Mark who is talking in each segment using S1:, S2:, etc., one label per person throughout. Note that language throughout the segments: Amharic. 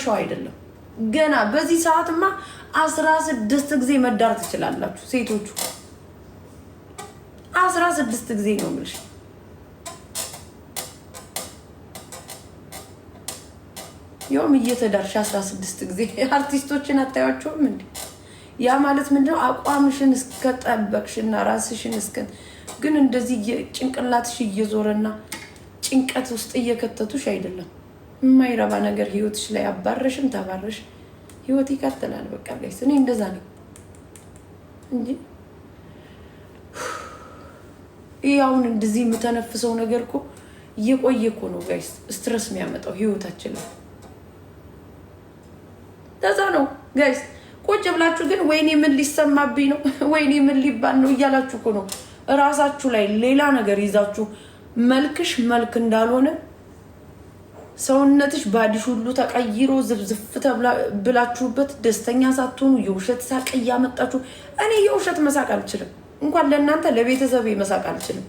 S1: መጨረሻው አይደለም። ገና በዚህ ሰዓትማ 16 ጊዜ መዳር ትችላላችሁ ሴቶቹ። 16 ጊዜ ነው የምልሽ። ያውም እየተዳርሽ 16 ጊዜ። አርቲስቶችን አታያቸውም እንዴ? ያ ማለት ምንድነው? አቋምሽን እስከጠበቅሽና ራስሽን ግን እንደዚህ ጭንቅላትሽ እየዞረና ጭንቀት ውስጥ እየከተቱሽ አይደለም። የማይረባ ነገር ህይወትሽ ላይ አባረሽም ተባረሽ ህይወት ይቀጥላል። በቃ ጋይስ እኔ እንደዛ ነኝ እንጂ ይሄ አሁን እንደዚህ የምተነፍሰው ነገር እኮ እየቆየ እኮ ነው ጋይስ ስትረስ የሚያመጣው ህይወታችን ላይ። ለዛ ነው ጋይስ ቁጭ ብላችሁ ግን ወይኔ ምን ሊሰማብኝ ነው ወይኔ ምን ሊባል ነው እያላችሁ እኮ ነው እራሳችሁ ላይ ሌላ ነገር ይዛችሁ መልክሽ መልክ እንዳልሆነ ሰውነትሽ ባዲሽ ሁሉ ተቀይሮ ዝብዝፍ ብላችሁበት ደስተኛ ሳትሆኑ የውሸት ሳቅ እያመጣችሁ። እኔ የውሸት መሳቅ አልችልም፣ እንኳን ለእናንተ ለቤተሰብ መሳቅ አልችልም።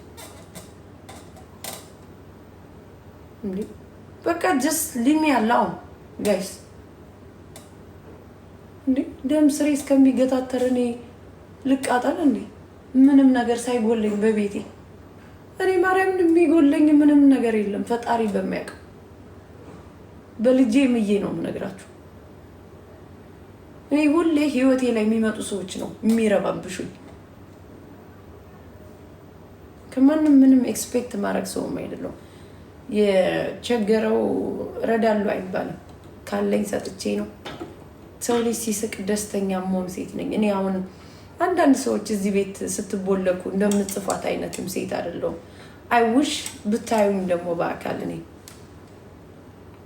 S1: በቃ ጀስት ሊሚ ያለው ጋይስ እንዴ ደም ስሬ እስከሚገታተር እኔ ልቃጠል እንዴ? ምንም ነገር ሳይጎለኝ በቤቴ እኔ ማርያም የሚጎለኝ ምንም ነገር የለም። ፈጣሪ በሚያውቅ በልጄ ምዬ ነው የምነግራችሁ። እኔ ሁሌ ህይወቴ ላይ የሚመጡ ሰዎች ነው የሚረባብሹኝ። ከማንም ምንም ኤክስፔክት ማድረግ ሰውም አይደለም። የቸገረው ረዳለሁ አይባልም። ካለኝ ሰጥቼ ነው። ሰው ልጅ ሲስቅ ደስተኛ መሆን ሴት ነኝ እኔ። አሁን አንዳንድ ሰዎች እዚህ ቤት ስትቦለኩ እንደምጽፏት አይነትም ሴት አይደለሁም። አይውሽ ብታዩኝ ደግሞ በአካል እኔ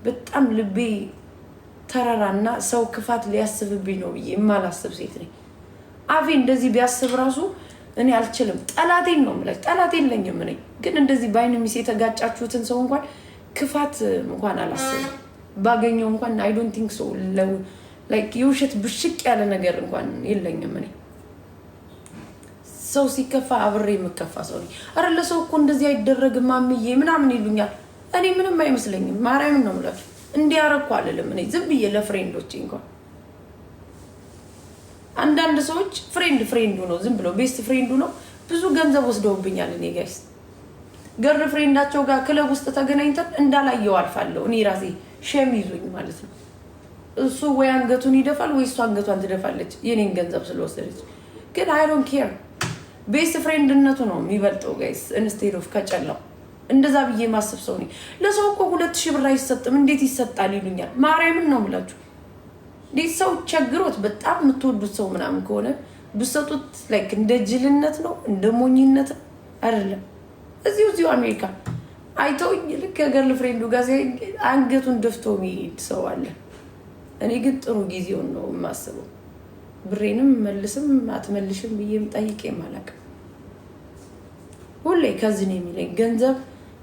S1: በጣም ልቤ ተራራና ሰው ክፋት ሊያስብብኝ ነው ብዬ የማላስብ ሴት ነኝ። አፌ እንደዚህ ቢያስብ ራሱ እኔ አልችልም። ጠላቴን ነው የምልህ፣ ጠላት የለኝም እኔ። ግን እንደዚህ በአይን ሚስ የተጋጫችሁትን ሰው እንኳን ክፋት እንኳን አላስብም። ባገኘው እንኳን አይ ዶንት ቲንክ ሶ ላይክ የውሸት ብሽቅ ያለ ነገር እንኳን የለኝም እኔ። ሰው ሲከፋ አብሬ የምከፋ ሰው ነኝ። አረ ለሰው እኮ እንደዚህ አይደረግም ማምዬ ምናምን ይሉኛል። እኔ ምንም አይመስለኝም። ማርያምን ነው የምላችሁ። እንዲያረኩ አልልም እኔ ዝም ብዬ ለፍሬንዶቼ እንኳን። አንዳንድ ሰዎች ፍሬንዱ ነው ዝም ብሎ ቤስት ፍሬንዱ ነው ብዙ ገንዘብ ወስደውብኛል እኔ ጋይስ። ገር ፍሬንዳቸው ጋር ክለብ ውስጥ ተገናኝተን እንዳላየው አልፋለሁ እኔ ራሴ ሼም ይዞኝ ማለት ነው። እሱ ወይ አንገቱን ይደፋል ወይ እሱ አንገቷን ትደፋለች የኔን ገንዘብ ስለወሰደች። ግን አይ ዶንት ኬር። ቤስት ፍሬንድነቱ ነው የሚበልጠው ጋይስ ኢንስቴድ ኦፍ ከጨላው። እንደዛ ብዬ ማሰብ ሰው ነኝ። ለሰው እኮ 2000 ብር አይሰጥም እንዴት ይሰጣል ይሉኛል። ማርያምን ነው የምላችሁ። እንዴት ሰው ቸግሮት በጣም የምትወዱት ሰው ምናምን ከሆነ ብትሰጡት ላይክ እንደ ጅልነት ነው እንደ ሞኝነት አይደለም። እዚሁ አሜሪካ አይተውኝ ልክ ከገርል ፍሬንዱ ጋር አንገቱን ደፍቶ የሚሄድ ሰው አለ። እኔ ግን ጥሩ ጊዜውን ነው የማስበው። ብሬንም መልስም አትመልሽም ብዬም ጠይቄም አላውቅም። ሁሌ ከዚህ ነው የሚለኝ ገንዘብ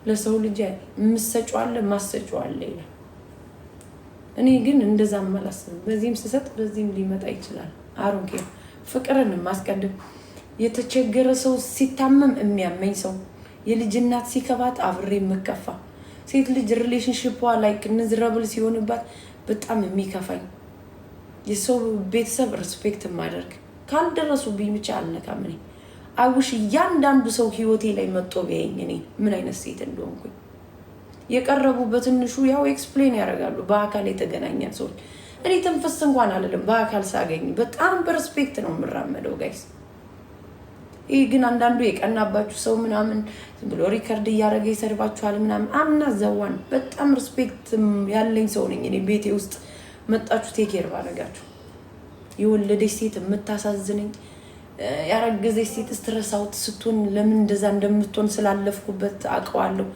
S1: ለሰው ልጅ የምትሰጪዋለ ማሰጪዋለ ይላል። እኔ ግን እንደዛ አላስብም። በዚህም ስሰጥ በዚህም ሊመጣ ይችላል። አሮጌ ፍቅርን ማስቀደም። የተቸገረ ሰው ሲታመም የሚያመኝ ሰው፣ የልጅ እናት ሲከባት አብሬ የምከፋ ሴት ልጅ ሪሌሽንሺፕዋ ላይክ ንዝረብል ሲሆንባት በጣም የሚከፋኝ፣ የሰው ቤተሰብ ሪስፔክት ማድረግ ካልደረሱብኝ ብቻ አልነካም እኔ። አውሽ እያንዳንዱ ሰው ህይወቴ ላይ መጥቶ ቢያየኝ እኔ ምን አይነት ሴት እንደሆንኩኝ የቀረቡ በትንሹ ያው ኤክስፕሌን ያደርጋሉ። በአካል የተገናኘን ሰዎች እኔ ተንፈስ እንኳን አልልም። በአካል ሳገኝ በጣም በሪስፔክት ነው የምራመደው ጋይስ። ይሄ ግን አንዳንዱ የቀናባችሁ ሰው ምናምን ዝም ብሎ ሪከርድ እያደረገ ይሰርባችኋል ምናምን። አምና ዘዋን በጣም ሪስፔክት ያለኝ ሰው ነኝ እኔ። ቤቴ ውስጥ መጣችሁ ቴኬር ባረጋችሁ። የወለደች ሴት የምታሳዝነኝ፣ ያረገዘች ሴት ስትረስ አውት ስትሆን ለምን እንደዛ እንደምትሆን ስላለፍኩበት አውቀዋለሁ።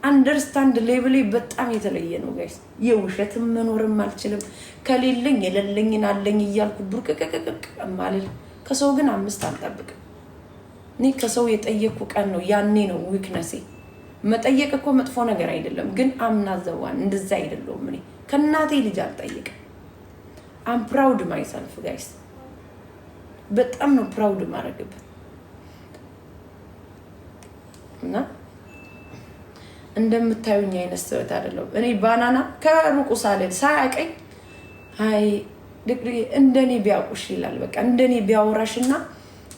S1: አንደርስታንድ ሌቭሌ በጣም የተለየ ነው ጋይስ። የውሸትም መኖርም አልችልም። ከሌለኝ የሌለኝን አለኝ እያልኩ ቡርቅቅቅቅ ማለት ከሰው ግን 5 አልጠብቅም። እኔ ከሰው የጠየቁ ቀን ነው ያኔ ነው ዊክነሴ። መጠየቅ እኮ መጥፎ ነገር አይደለም፣ ግን አምና ዘዋን እንደዛ አይደለም። እኔ ከእናቴ ልጅ አልጠይቅም። አም ፕራውድ ማይሰልፍ ጋይስ። በጣም ነው ፕራውድ ማድረግበት እና እንደምታዩኝ አይነት ሰው አይደለም እኔ። ባናና ከሩቁ ሳለል ሳያቀኝ አይ ድቅሪ እንደኔ ቢያውቁሽ ይላል። በቃ እንደኔ ቢያወራሽና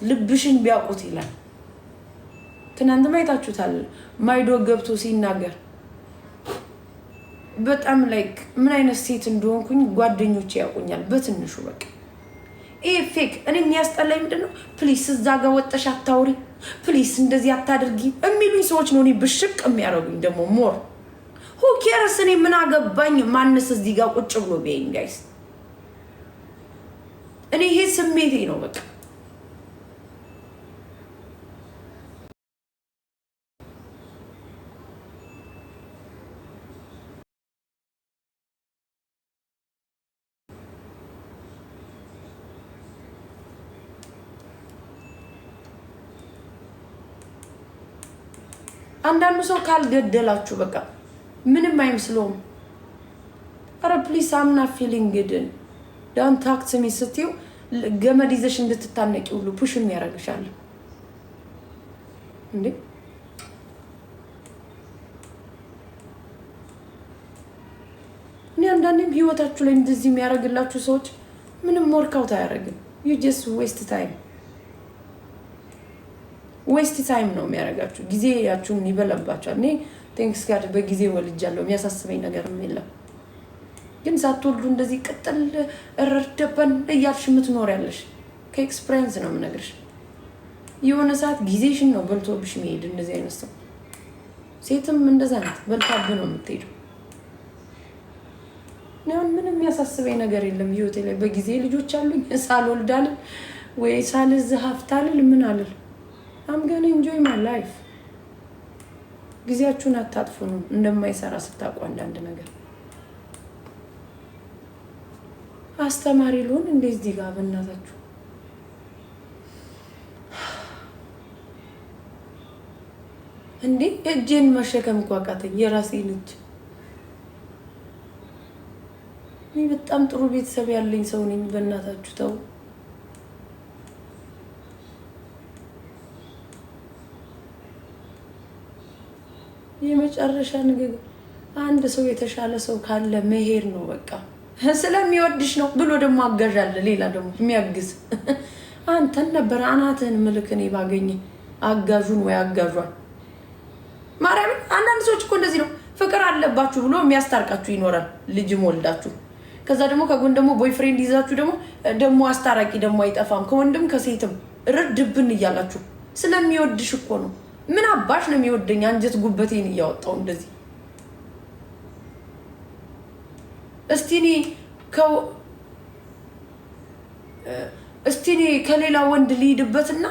S1: ልብሽን ቢያውቁት ይላል። ትናንት ማይታችሁታል ማይዶ ገብቶ ሲናገር በጣም ላይክ ምን አይነት ሴት እንደሆንኩኝ ጓደኞቼ ያውቁኛል በትንሹ። በቃ ይሄ ፌክ እኔ የሚያስጠላኝ ምንድነው? ፕሊስ እዛ ጋር ወጠሽ አታውሪ፣ ፕሊስ እንደዚህ አታድርጊ የሚሉኝ ሰዎች ነው እኔ ብሽቅ የሚያደርጉኝ። ደግሞ ሞር ሁ ኬርስ እኔ ምን አገባኝ ማንስ እዚህ ጋር ቁጭ ብሎ ቢያይኝ ጋይስ። እኔ ይሄ ስሜቴ ነው በቃ። አንዳንዱ ሰው ካልገደላችሁ በቃ ምንም አይመስለውም። ኧረ ፕሊስ አምና ፊሊንግ ግድን ዳውን ታክስ ሚ ስትዩ ገመድ ይዘሽ እንድትታነቂ ሁሉ ፑሽም ያደርግሻል እንዴ። እኔ አንዳንዴም ህይወታችሁ ላይ እንደዚህ የሚያደርግላችሁ ሰዎች ምንም ወርክአውት አያደርግም። ዩ ጀስት ዌስት ታይም ነው የሚያደርጋችሁ። ጊዜያችሁን ይበላባችኋል። እኔ ቴንክስ ጋር በጊዜ ወልጃለሁ፣ የሚያሳስበኝ ነገርም የለም። ግን ሳትወልዱ እንደዚህ ቅጥል እረደበን እያልሽ የምትኖሪያለሽ ከኤክስፒሪየንስ ነው የምነግርሽ። የሆነ ሰዓት ጊዜሽን ነው በልቶብሽ የሚሄድ እንደዚህ አይነት ሰው። ሴትም እንደዛ ናት፣ በልታብ ነው የምትሄዱ። ምንም የሚያሳስበኝ ነገር የለም ህይወቴ ላይ። በጊዜ ልጆች አሉኝ፣ ሳልወልድ አልል ወይ ሳልዝሀፍት አልል ምን አልል። I'm gonna enjoy my life። ጊዜያችሁን አታጥፉ ነው እንደማይሰራ ስታውቁ። አንዳንድ ነገር አስተማሪ ልሆን እንደዚህ ጋር በእናታችሁ እንዴ እጄን መሸከም እኮ አቃተኝ የራሴ ልጅ። እኔ በጣም ጥሩ ቤተሰብ ያለኝ ሰው ነኝ። በእናታችሁ ተው። የመጨረሻ ንግግር አንድ ሰው የተሻለ ሰው ካለ መሄድ ነው በቃ። ስለሚወድሽ ነው ብሎ ደግሞ አጋዥ አለ፣ ሌላ ደግሞ የሚያግዝ። አንተን ነበር አናትህን ምልክኔ ባገኘ አጋዡን ወይ አጋጇን ማርያም። አንዳንድ ሰዎች እኮ እንደዚህ ነው፣ ፍቅር አለባችሁ ብሎ የሚያስታርቃችሁ ይኖራል። ልጅም ወልዳችሁ ከዛ ደግሞ ከጎን ደግሞ ቦይፍሬንድ ይዛችሁ ደግሞ አስታራቂ ደግሞ አይጠፋም፣ ከወንድም ከሴትም ርድብን እያላችሁ። ስለሚወድሽ እኮ ነው። ምን አባሽ ነው የሚወደኝ? አንጀት ጉበቴን እያወጣው እንደዚህ። እስቲ እኔ ከሌላ ወንድ ልሂድበትና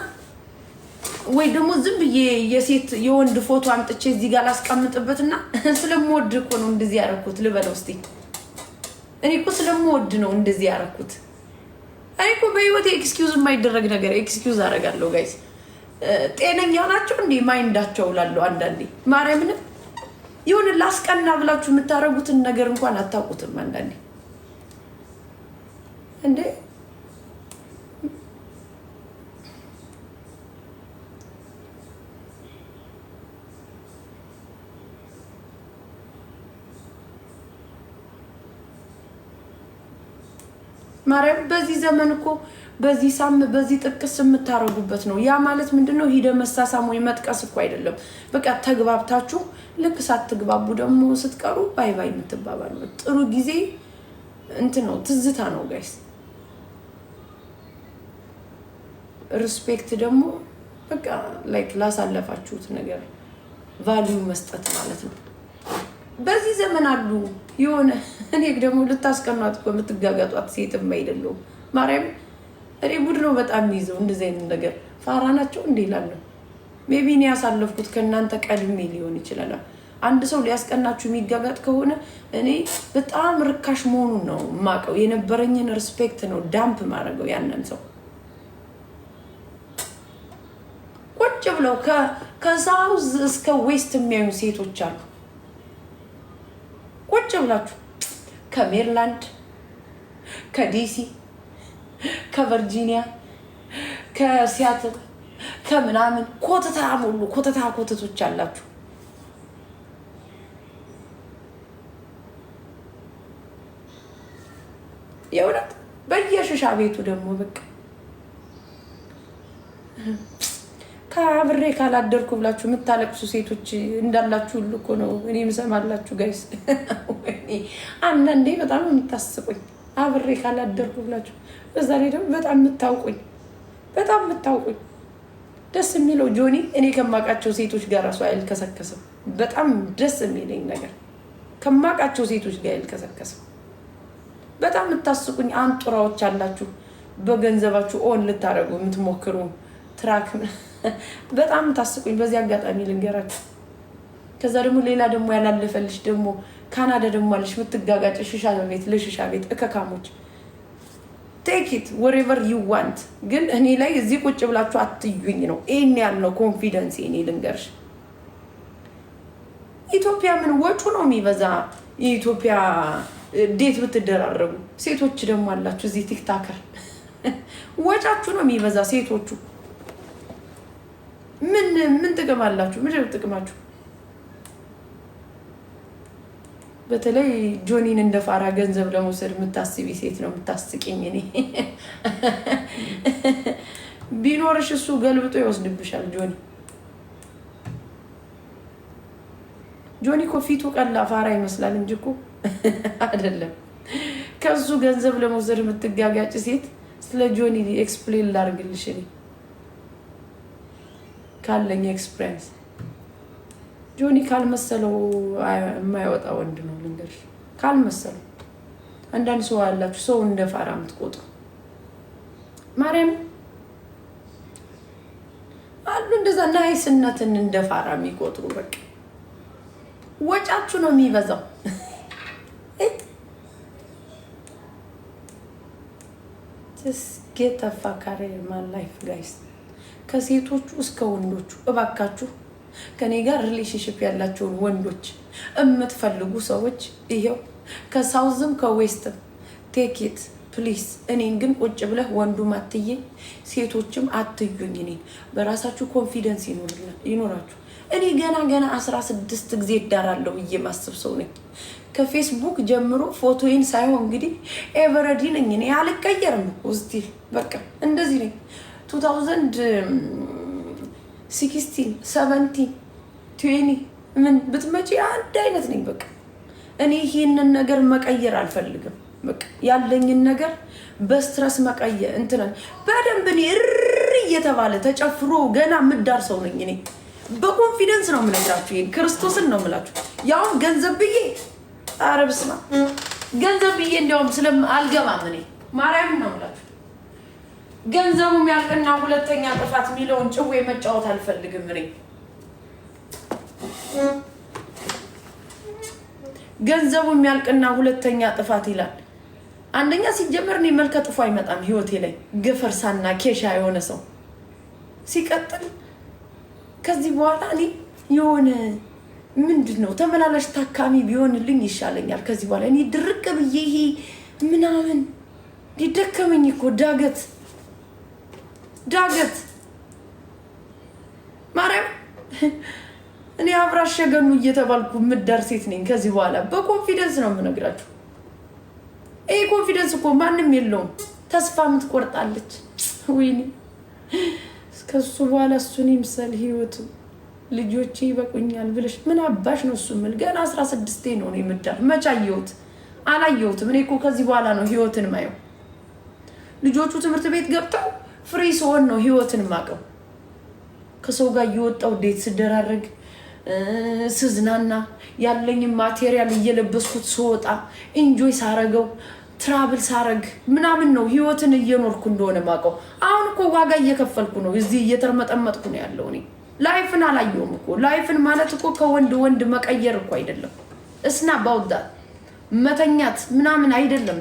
S1: ወይ ደግሞ ዝም ብዬ የወንድ ፎቶ አምጥቼ እዚህ ጋር ላስቀምጥበትና ስለምወድ እኮ ነው እንደዚህ ያደረኩት ልበለው እስቲ። እኔ እኮ ስለምወድ ነው እንደዚህ ያደረኩት። እኔ እኮ በህይወቴ ኤክስኪውዝ የማይደረግ ነገር ኤክስኪውዝ አደርጋለሁ ጋይስ። ጤነኛ ናቸው እንዴ ማይንዳቸው ላለው አንዳንዴ ማርያምን ይሁን ላስቀና ብላችሁ የምታረጉትን ነገር እንኳን አታውቁትም አንዳንዴ እንዴ። ማርያም በዚህ ዘመን እኮ በዚህ ጥቅስ የምታረጉበት ነው። ያ ማለት ምንድነው? ሂደ መሳሳም ወይ መጥቀስ እኮ አይደለም። በቃ ተግባብታችሁ ልክ ሳትግባቡ ደግሞ ስትቀሩ ባይ ባይ የምትባባሉ ጥሩ ጊዜ እንትን ነው፣ ትዝታ ነው ጋይስ። ሪስፔክት ደግሞ በቃ ላይክ ላሳለፋችሁት ነገር ቫልዩ መስጠት ማለት ነው። በዚህ ዘመን አሉ የሆነ እኔ ደግሞ ልታስቀኗት እኮ የምትጋጋጧት ሴትም አይደለም ማርያም። እኔ ቡድ ነው በጣም ይዘው እንደዚህ አይነት ነገር ፋራ ናቸው እንዴ ይላሉ። ሜቢ እኔ ያሳለፍኩት ከእናንተ ቀድሜ ሊሆን ይችላል። አንድ ሰው ሊያስቀናችሁ የሚጋጋጥ ከሆነ እኔ በጣም ርካሽ መሆኑን ነው የማውቀው። የነበረኝን ሪስፔክት ነው ዳምፕ ማድረገው ያንን ሰው። ቁጭ ብለው ከሳውዝ እስከ ዌስት የሚያዩ ሴቶች አሉ። ቁጭ ብላችሁ ከሜሪላንድ፣ ከዲሲ፣ ከቨርጂኒያ፣ ከሲያትል፣ ከምናምን ኮተታ ሙሉ ኮተቶች አላችሁ። የእውነት በየሽሻ ቤቱ ደግሞ በቃ ከአብሬ ካላደርኩ ብላችሁ የምታለቅሱ ሴቶች እንዳላችሁ ሁሉ እኮ ነው እኔ የምሰማላችሁ ጋይስ። አንዳንዴ በጣም የምታስቁኝ አብሬ ካላደርኩ ብላችሁ፣ በዛ ላይ ደግሞ በጣም የምታውቁኝ ደስ የሚለው ጆኒ እኔ ከማውቃቸው ሴቶች ጋር ራሱ አይልከሰከስም። በጣም ደስ የሚለኝ ነገር ከማውቃቸው ሴቶች ጋር አይልከሰከስም። በጣም የምታስቁኝ አንጡራዎች አላችሁ፣ በገንዘባችሁ ኦን ልታደርጉ የምትሞክሩ ትራክ በጣም ታስቁኝ። በዚህ አጋጣሚ ልንገራችሁ። ከዛ ደግሞ ሌላ ደግሞ ያላለፈልሽ ደግሞ ካናዳ ደግሞ አለሽ የምትጋጋጭ ሽሻ ቤት ለሽሻ ቤት እከካሞች ቴክ ኢት ወሬቨር ዩ ዋንት። ግን እኔ ላይ እዚህ ቁጭ ብላችሁ አትዩኝ ነው። ይሄን ያልነው ኮንፊደንስ እኔ ልንገርሽ። ኢትዮጵያ ምን ወጩ ነው የሚበዛ? የኢትዮጵያ ዴት ብትደራረጉ ሴቶች ደግሞ አላችሁ እዚህ ቲክታከር ወጫችሁ ነው የሚበዛ ሴቶቹ። ምን ጥቅም አላችሁ? ምንድነው ጥቅማችሁ? በተለይ ጆኒን እንደፋራ ገንዘብ ለመውሰድ የምታስቢ ሴት ነው የምታስቂኝ። እኔ ቢኖርሽ እሱ ገልብጦ ይወስድብሻል። ጆኒ እኮ ፊቱ ቀላ ፋራ ይመስላል እንጂ እኮ አይደለም። ከሱ ገንዘብ ለመውሰድ የምትጋጋጭ ሴት ስለ ጆኒ ኤክስፕሌን ላድርግልሽ እኔ ካለኝ ኤክስፒሪየንስ። ጆኒ ካልመሰለው የማይወጣ ወንድ ነው ልንገርሽ። ካልመሰለው አንዳንድ ሰው አላችሁ ሰው እንደ ፋራ የምትቆጥሩ ማርያም አሉ እንደዛ ናይስነትን እንደ ፋራ የሚቆጥሩ በቃ ወጫችሁ ነው የሚበዛው። just get a fuck out of my life guys። ከሴቶቹ እስከ ወንዶቹ እባካችሁ ከኔ ጋር ሪሌሽንሺፕ ያላችሁን ወንዶች የምትፈልጉ ሰዎች ይሄው ከሳውዝም ከዌስትም ቴክ ኢት ፕሊዝ። እኔን ግን ቁጭ ብለህ ወንዱም አትይኝ ሴቶችም አትዩኝ። እኔን በራሳችሁ ኮንፊደንስ ይኖራችሁ። እኔ ገና 16 ጊዜ እዳራለሁ ብዬ ማስብ ሰው ነኝ። ከፌስቡክ ጀምሮ ፎቶዬን ሳይሆን እንግዲህ ኤቨረዲ ነኝ እኔ አልቀየርም። ውስቲ በቃ እንደዚህ ነኝ። 2016 17 20 ምን ብትመጪ አንድ አይነት ነኝ። በቃ እኔ ይሄንን ነገር መቀየር አልፈልግም። በቃ ያለኝን ነገር በስትረስ መቀየር እንትን በደንብ እኔ እየተባለ ተጨፍሮ ገና ምዳር ሰው ነኝ እኔ። በኮንፊደንስ ነው የምነግራችሁ። ይሄን ክርስቶስን ነው የምላችሁ። ያውም ገንዘብ ብዬ አረብስማ ገንዘብ ብዬ እንዲያውም አልገባም እኔ ማርያምን ነው የምላችሁ። ገንዘቡ የሚያልቅና ሁለተኛ ጥፋት የሚለውን ጭዌ መጫወት አልፈልግም እኔ። ገንዘቡ የሚያልቅና ሁለተኛ ጥፋት ይላል። አንደኛ ሲጀመር እኔ መልከ ጥፎ አይመጣም ህይወቴ ላይ ገፈርሳና ኬሻ የሆነ ሰው ሲቀጥል ከዚህ በኋላ እኔ የሆነ ምንድነው ተመላላሽ ታካሚ ቢሆንልኝ ይሻለኛል። ከዚህ በኋላ እኔ ድርቅ ብዬ ይሄ ምናምን ሊደከመኝ እኮ ዳገት ማርያም እኔ አብራሽ ገኑ እየተባልኩ ምዳር ሴት ነኝ። ከዚህ በኋላ በኮንፊደንስ ነው የምነግራችሁ። ይሄ ኮንፊደንስ እኮ ማንም የለውም። ተስፋ ምትቆርጣለች ወይኔ ከሱ በኋላ እሱን ይምሰል ህይወቱ ልጆቼ ይበቁኛል ብለሽ ምን አባሽ ነው እሱ ምል ገና 16 ነው እኔ ምዳር መች አላየሁትም። እኔ እኮ ከዚህ በኋላ ነው ህይወትን ማየው። ልጆቹ ትምህርት ቤት ገብተው ፍሪ ሰውን ነው ህይወትን ማቀው። ከሰው ጋር እየወጣው ዴት ስደራረግ ስዝናና ያለኝ ማቴሪያል እየለበስኩት ስወጣ ኢንጆይ ሳረገው ትራብል ሳረግ ምናምን ነው ህይወትን እየኖርኩ እንደሆነ ማቀው። አሁን እኮ ዋጋ እየከፈልኩ ነው እዚህ እየተርመጠመጥኩ ነው ያለው እኔ። ላይፍን አላየውም እኮ። ላይፍን ማለት እኮ ከወንድ መቀየር እኮ አይደለም። እስና ባውዳ መተኛት ምናምን አይደለም።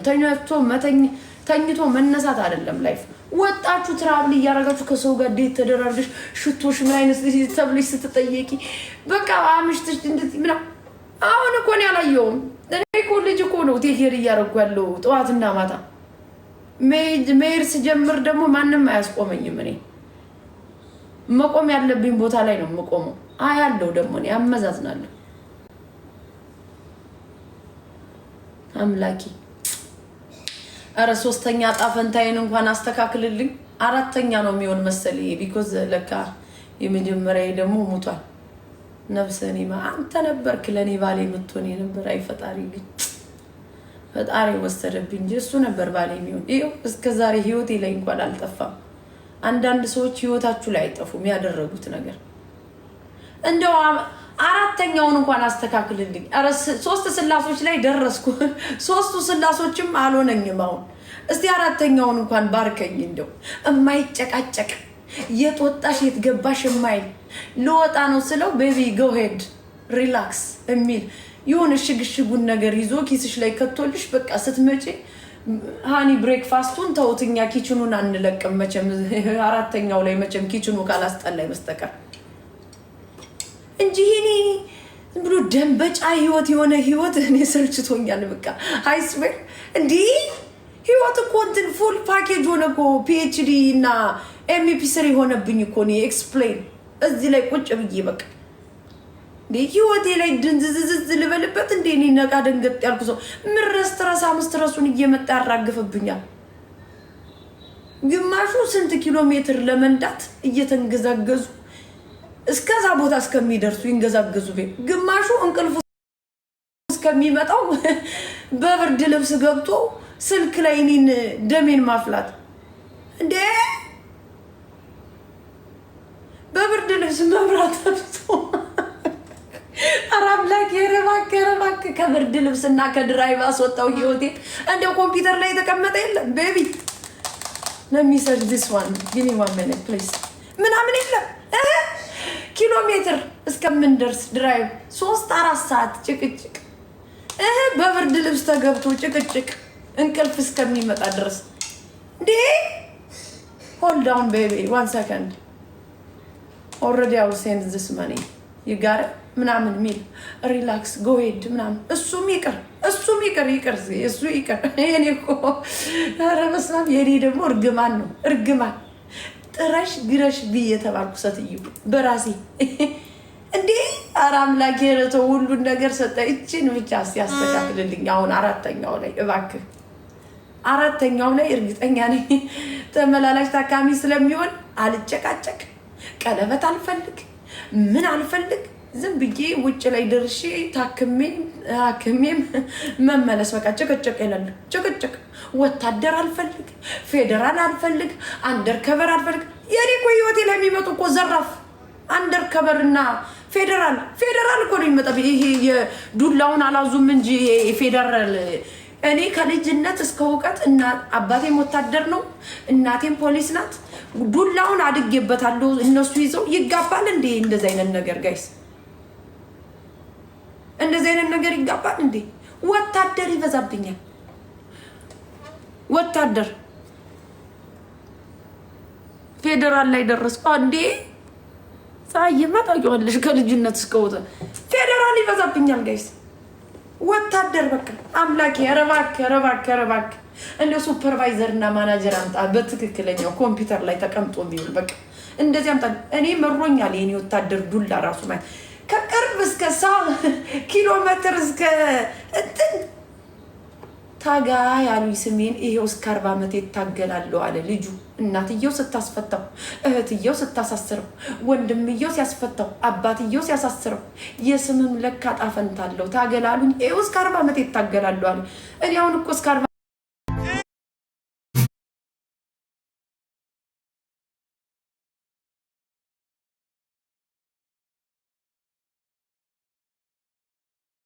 S1: ተኝቶ መነሳት አይደለም ላይፍ። ወጣችሁ ትራብል እያረጋችሁ ከሰው ጋር ዴት ተደራርገሽ ሽቶሽ ምን አይነት ተብለሽ ስትጠየቂ በቃ አምሽተሽ እንደዚህ ምናምን። አሁን እኮ ነው ያላየውም። እኔ እኮ ልጅ እኮ ነው ቴኬር እያረኩ ያለው ጠዋትና ማታ። መሄድ ስጀምር ደግሞ ማንም አያስቆመኝም። እኔ መቆም ያለብኝ ቦታ ላይ ነው የምቆመው። አያለው ደግሞ እኔ አመዛዝናለሁ። አረ ሶስተኛ ጣፈንታዬን እንኳን አስተካክልልኝ። አራተኛ ነው የሚሆን መሰለኝ ቢኮዝ ለካ የመጀመሪያ ደግሞ ሙቷል። ነፍሰኔ አንተ ነበርክ ለኔ ባሌ የምትሆን ነበር። አይ ፈጣሪ ግን ፈጣሪ ወሰደብኝ እንጂ እሱ ነበር ባሌ የሚሆን። ይኸው እስከዛሬ ህይወቴ ላይ እንኳን አልጠፋም። አንዳንድ ሰዎች ህይወታችሁ ላይ አይጠፉም ያደረጉት ነገር። እንደው አራተኛውን እንኳን አስተካክልልኝ። አረ ሶስት ስላሶች ላይ ደረስኩ። ሶስቱ ስላሶችም አልሆነኝም። አሁን እስቲ አራተኛውን እንኳን ባርከኝ። እንደው የማይጨቃጨቅ የት ወጣሽ የት ገባሽ የማይል ልወጣ ነው ስለው ቤቢ ጎ ሄድ ሪላክስ የሚል የሆነ ሽግሽጉን ነገር ይዞ ኪስሽ ላይ ከቶልሽ በቃ ስትመጪ ሃኒ ብሬክፋስቱን ተውትኛ ኪችኑን አንለቅም መቼም አራተኛው ላይ መቼም ኪችኑ ካላስጠላይ በስተቀር እንጂ እኔ ብሎ ደንበጫ ህይወት የሆነ ህይወት እኔ ሰልችቶኛል። በቃ አይስዌር እንዲ ህይወት እኮ እንትን ፉል ፓኬጅ ሆነ እኮ ፒኤችዲ እና ኤምፒ3 ሆነብኝ እኮ ነው ኤክስፕሌን እዚህ ላይ ቁጭ ብዬ በቃ ህይወቴ ላይ ድንዝዝዝ ልበልበት እንዴ እኔ ነቃ ደንገጥ ያልኩ ሰው ምረስትረሳ ምስትረሱን እየመጣ ያራግፍብኛል። ግማሹ ስንት ኪሎ ሜትር ለመንዳት እየተንገዛገዙ እስከዛ ቦታ እስከሚደርሱ ይንገዛገዙ ቤት ግማሹ እንቅልፉ እስከሚመጣው በብርድ ልብስ ገብቶ ስልክ ላይ እኔን ደሜን ማፍላት እንዴ በብርድ ልብስ መብራት ተብቶ አራምላክ የረባከ ከብርድ ልብስና ከድራይቭ አስወጣው ህይወቴ። እንደው ኮምፒውተር ላይ ተቀመጠ የለም ቤቢ ለሚሰርች this one give me 1 minute please ምናምን የለም ኪሎ ሜትር እስከምንደርስ ድራይቭ 3-4 ሰዓት ጭቅጭቅ በብርድ ልብስ ተገብቶ ጭቅጭቅ እንቅልፍ እስከሚመጣ ድረስ እንዴ hold down baby 1 second already I will send this money you got it ምናምን ሚል ሪላክስ ጎ ሄድ ምናምን እሱም ይቅር እሱ ይቅር እኔ እኮ ኧረ በስመ አብ የኔ ደግሞ እርግማን ነው እርግማን ጥረሽ ግረሽ ብዬ ተባልኩ ሴትዮ በራሴ እንዴ ኧረ አምላኬ ረተው ሁሉን ነገር ሰጠ። እቺን ብቻ ሲያስተካክልልኝ አሁን አራተኛው ላይ እባክህ አራተኛው ላይ እርግጠኛ ነኝ ተመላላሽ ታካሚ ስለሚሆን አልጨቃጨቅ ቀለበት አልፈልግ ምን አልፈልግ ዝም ብዬ ውጭ ላይ ደርሼ ታክሜም መመለስ በቃ ጭቅጭቅ ይላል ጭቅጭቅ። ወታደር አልፈልግ ፌደራል አልፈልግ አንደርከቨር አልፈልግ። የኔ እኮ ህይወቴ ላይ የሚመጡ እኮ ዘራፍ አንደርከቨርና ፌደራል እኮ ነው የሚመጣ። ይሄ የዱላውን አላዙም እንጂ ፌደራል እኔ ከልጅነት እስከ እውቀት እና አባቴም ወታደር ነው እናቴም ፖሊስ ናት። ዱላውን አድጌበታለሁ። እነሱ ይዘው ይጋባል እንዴ እንደዚህ አይነት ነገር ጋይስ እንደዚህ አይነት ነገር ይጋባል እንዴ? ወታደር ይበዛብኛል። ወታደር ፌደራል ላይ ደረስኩ እንዴ ሳይማ ታውቂዋለሽ ከልጅነት እስከወጣ ፌደራል ይበዛብኛል ጋይስ። ወታደር በቃ አምላኬ ረባክ እንደ ሱፐርቫይዘር እና ማናጀር አምጣ በትክክለኛው ኮምፒውተር ላይ ተቀምጦ ቢውል በቃ እንደዚህ አምጣ። እኔ መሮኛል የኔ ወታደር ዱላ ራሱ ማለት ከቅርብ እስከ 100 ኪሎ ሜትር እስከ እንትን ታጋይ ያሉኝ ስሜን ይሄው እስከ 40 ዓመት ይታገላሉ አለ ልጁ። እናትየው ስታስፈታው፣ እህትየው ስታሳስረው፣ ወንድምየው ሲያስፈታው፣ አባትየው ሲያሳስረው የስምም ለካ ጣፈንታለው ታገላሉኝ። ይሄው እስከ 40 ዓመት ይታገላሉ አለ። እኔ አሁን እኮ እስከ